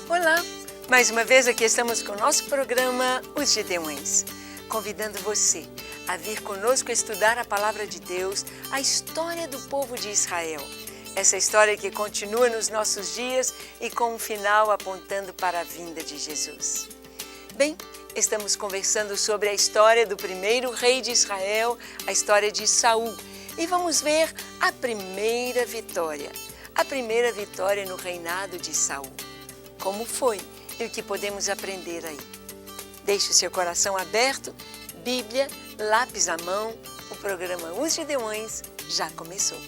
Olá! Mais uma vez aqui estamos com o nosso programa Os Gideões, convidando você a vir conosco estudar a Palavra de Deus, a história do povo de Israel. Essa história que continua nos nossos dias e com um final apontando para a vinda de Jesus. Bem, estamos conversando sobre a história do primeiro rei de Israel, a história de Saul, e vamos ver a primeira vitória no reinado de Saul. Como foi e o que podemos aprender aí? Deixe o seu coração aberto, Bíblia, lápis à mão, o programa Os Gideões já começou.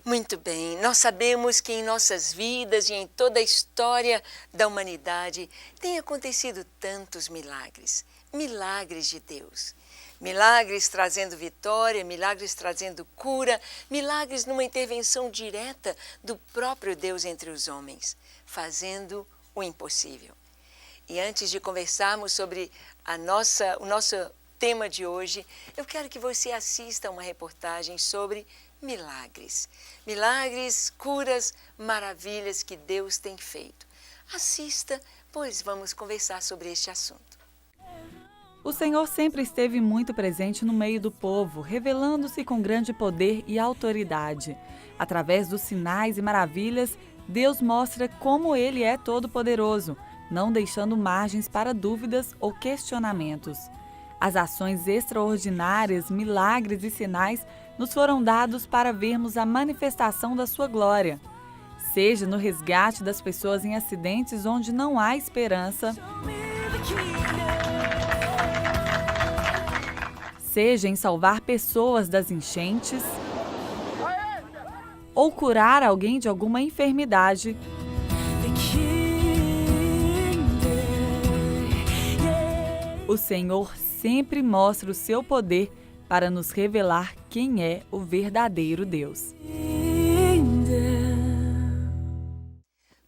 Muito bem, nós sabemos que em nossas vidas e em toda a história da humanidade tem acontecido tantos milagres, milagres de Deus. Milagres trazendo vitória, milagres trazendo cura, milagres numa intervenção direta do próprio Deus entre os homens, fazendo o impossível. E antes de conversarmos sobre o nosso tema de hoje, eu quero que você assista a uma reportagem sobre milagres. Milagres, curas, maravilhas que Deus tem feito. Assista, pois vamos conversar sobre este assunto. O Senhor sempre esteve muito presente no meio do povo, revelando-se com grande poder e autoridade. Através dos sinais e maravilhas, Deus mostra como Ele é todo-poderoso, não deixando margens para dúvidas ou questionamentos. As ações extraordinárias, milagres e sinais nos foram dados para vermos a manifestação da sua glória. Seja no resgate das pessoas em acidentes onde não há esperança, seja em salvar pessoas das enchentes, ou curar alguém de alguma enfermidade, o Senhor sempre mostra o seu poder para nos revelar quem é o verdadeiro Deus.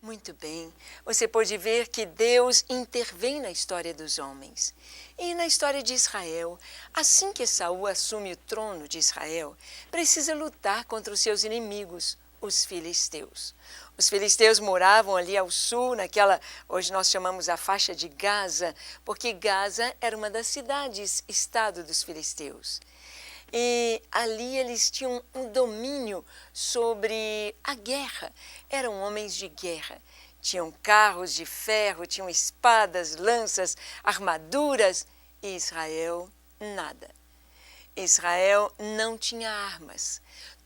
Muito bem, você pode ver que Deus intervém na história dos homens. E na história de Israel, assim que Saul assume o trono de Israel, precisa lutar contra os seus inimigos, os filisteus. Os filisteus moravam ali ao sul, hoje nós chamamos a faixa de Gaza, porque Gaza era uma das cidades-estado dos filisteus. E ali eles tinham um domínio sobre a guerra, eram homens de guerra. Tinham carros de ferro, tinham espadas, lanças, armaduras, e Israel nada. Israel não tinha armas.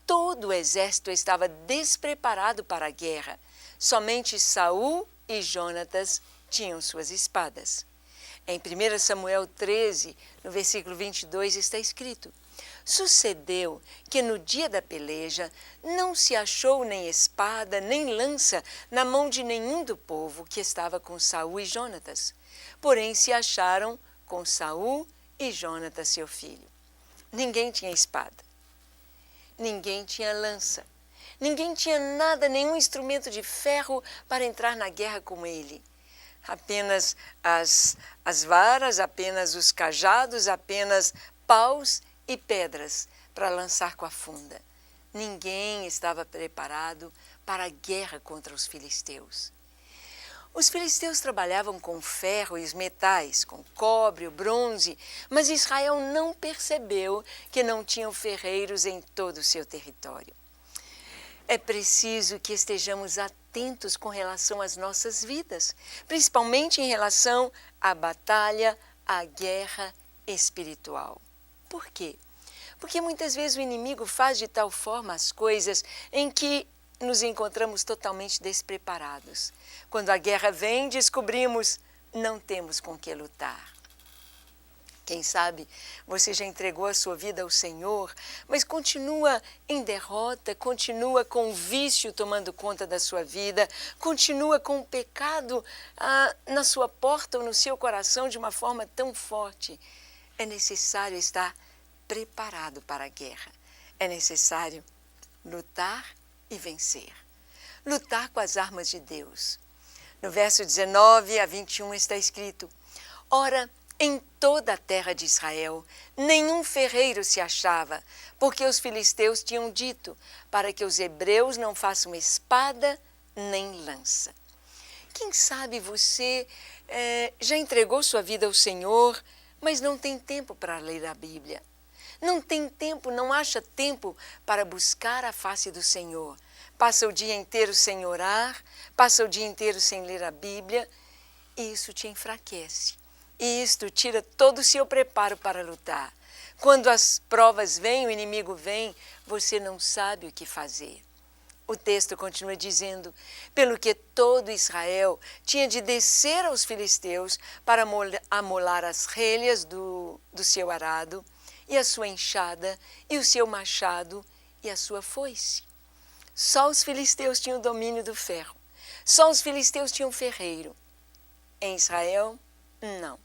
Todo o exército estava despreparado para a guerra. Somente Saul e Jonatas tinham suas espadas. Em 1 Samuel 13, no versículo 22, está escrito: Sucedeu que no dia da peleja não se achou nem espada nem lança na mão de nenhum do povo que estava com Saul e Jonatas. Porém se acharam com Saul e Jonatas seu filho. Ninguém tinha espada. Ninguém tinha lança, ninguém tinha nada, nenhum instrumento de ferro para entrar na guerra com ele. Apenas as varas, apenas os cajados, apenas paus e pedras para lançar com a funda. Ninguém estava preparado para a guerra contra os filisteus. Os filisteus trabalhavam com o ferro e os metais, com o cobre, o bronze, mas Israel não percebeu que não tinham ferreiros em todo o seu território. É preciso que estejamos atentos com relação às nossas vidas, principalmente em relação à batalha, à guerra espiritual. Por quê? Porque muitas vezes o inimigo faz de tal forma as coisas em que nos encontramos totalmente despreparados. Quando a guerra vem, descobrimos, não temos com que lutar. Quem sabe você já entregou a sua vida ao Senhor, mas continua em derrota, continua com o vício tomando conta da sua vida, continua com o pecado na sua porta ou no seu coração de uma forma tão forte. É necessário estar preparado para a guerra. É necessário lutar e vencer. Lutar com as armas de Deus. No verso 19 a 21 está escrito: Ora, em toda a terra de Israel, nenhum ferreiro se achava, porque os filisteus tinham dito, para que os hebreus não façam espada nem lança. Quem sabe você já entregou sua vida ao Senhor, mas não tem tempo para ler a Bíblia. Não tem tempo, não acha tempo para buscar a face do Senhor. Passa o dia inteiro sem orar, passa o dia inteiro sem ler a Bíblia, e isso te enfraquece. E isto tira todo o seu preparo para lutar. Quando as provas vêm, o inimigo vem, você não sabe o que fazer. O texto continua dizendo: pelo que todo Israel tinha de descer aos filisteus para amolar as relhas do seu arado, e a sua enxada, e o seu machado, e a sua foice. Só os filisteus tinham o domínio do ferro. Só os filisteus tinham ferreiro. Em Israel, não.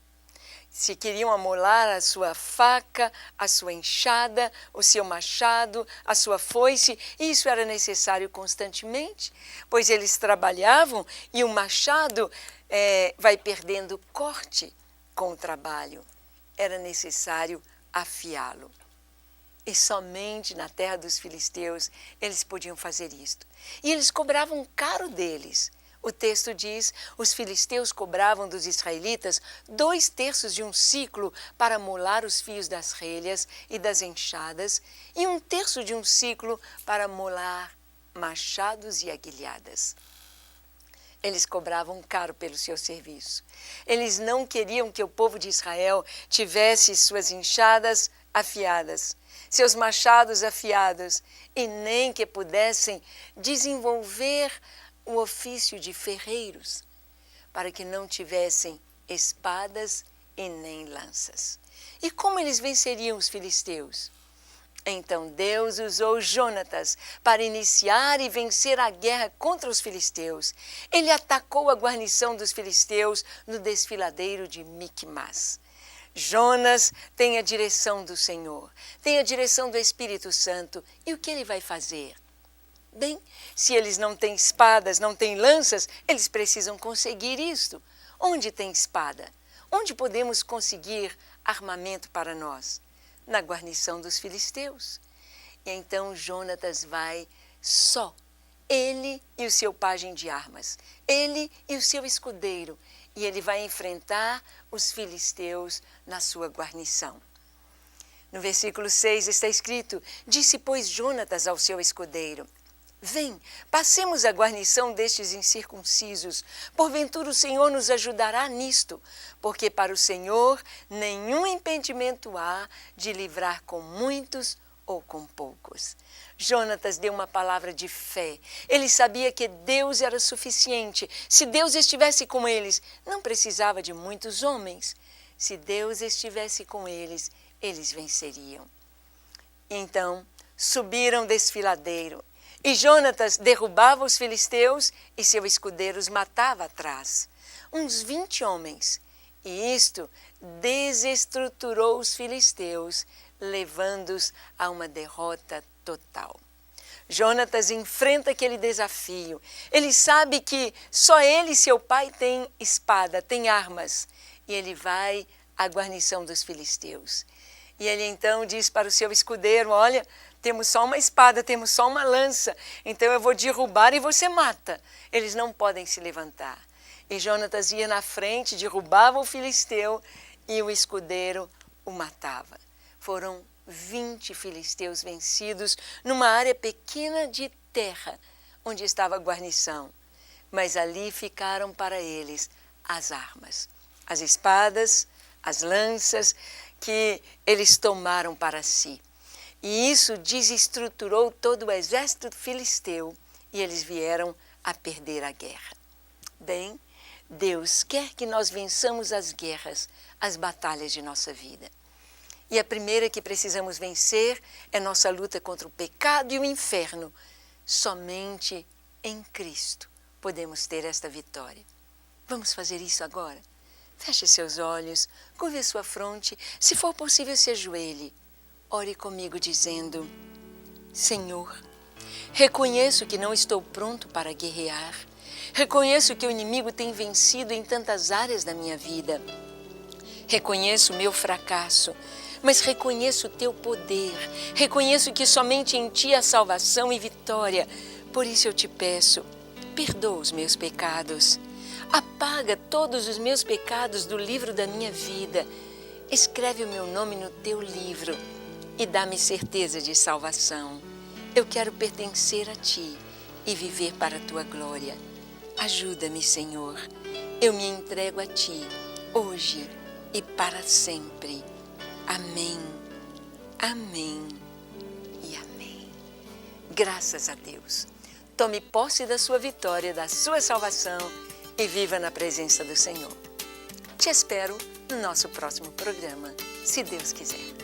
Se queriam amolar a sua faca, a sua enxada, o seu machado, a sua foice, isso era necessário constantemente, pois eles trabalhavam e o machado vai perdendo corte com o trabalho. Era necessário afiá-lo. E somente na terra dos filisteus eles podiam fazer isto. E eles cobravam caro deles. O texto diz: os filisteus cobravam dos israelitas 2/3 de um ciclo para molar os fios das relhas e das enxadas, e 1/3 de um ciclo para molar machados e aguilhadas. Eles cobravam caro pelo seu serviço. Eles não queriam que o povo de Israel tivesse suas enxadas afiadas, seus machados afiados, e nem que pudessem desenvolver o ofício de ferreiros, para que não tivessem espadas e nem lanças. E como eles venceriam os filisteus? Então Deus usou Jonatas para iniciar e vencer a guerra contra os filisteus. Ele atacou a guarnição dos filisteus no desfiladeiro de Micmas. Jonas tem a direção do Senhor, tem a direção do Espírito Santo. E o que ele vai fazer? Bem, se eles não têm espadas, não têm lanças, eles precisam conseguir isto. Onde tem espada? Onde podemos conseguir armamento para nós? Na guarnição dos filisteus. E então Jonatas vai só, ele e o seu pajem de armas, ele e o seu escudeiro, e ele vai enfrentar os filisteus na sua guarnição. No versículo 6 está escrito: disse, pois, Jonatas ao seu escudeiro: vem, passemos a guarnição destes incircuncisos. Porventura o Senhor nos ajudará nisto, porque para o Senhor nenhum impedimento há de livrar com muitos ou com poucos. Jonatas deu uma palavra de fé. Ele sabia que Deus era suficiente. Se Deus estivesse com eles, não precisava de muitos homens. Se Deus estivesse com eles, eles venceriam. Então, subiram desfiladeiro. E Jonatas derrubava os filisteus e seu escudeiro os matava atrás. Uns 20 homens. E isto desestruturou os filisteus, levando-os a uma derrota total. Jonatas enfrenta aquele desafio. Ele sabe que só ele e seu pai têm espada, têm armas. E ele vai à guarnição dos filisteus. E ele então diz para o seu escudeiro: olha, temos só uma espada, temos só uma lança, então eu vou derrubar e você mata. Eles não podem se levantar. E Jonatas ia na frente, derrubava o filisteu e o escudeiro o matava. Foram 20 filisteus vencidos numa área pequena de terra, onde estava a guarnição. Mas ali ficaram para eles as armas, as espadas, as lanças que eles tomaram para si. E isso desestruturou todo o exército filisteu e eles vieram a perder a guerra. Bem, Deus quer que nós vençamos as guerras, as batalhas de nossa vida. E a primeira que precisamos vencer é nossa luta contra o pecado e o inferno. Somente em Cristo podemos ter esta vitória. Vamos fazer isso agora? Feche seus olhos, curve a sua fronte, se for possível se ajoelhe. Ore comigo dizendo: Senhor, reconheço que não estou pronto para guerrear. Reconheço que o inimigo tem vencido em tantas áreas da minha vida. Reconheço o meu fracasso, mas reconheço o teu poder. Reconheço que somente em ti há salvação e vitória. Por isso eu te peço, perdoa os meus pecados. Apaga todos os meus pecados do livro da minha vida. Escreve o meu nome no teu livro e dá-me certeza de salvação. Eu quero pertencer a ti e viver para a tua glória. Ajuda-me, Senhor. Eu me entrego a ti, hoje e para sempre. Amém, amém e amém. Graças a Deus. Tome posse da sua vitória, da sua salvação e viva na presença do Senhor. Te espero no nosso próximo programa, se Deus quiser.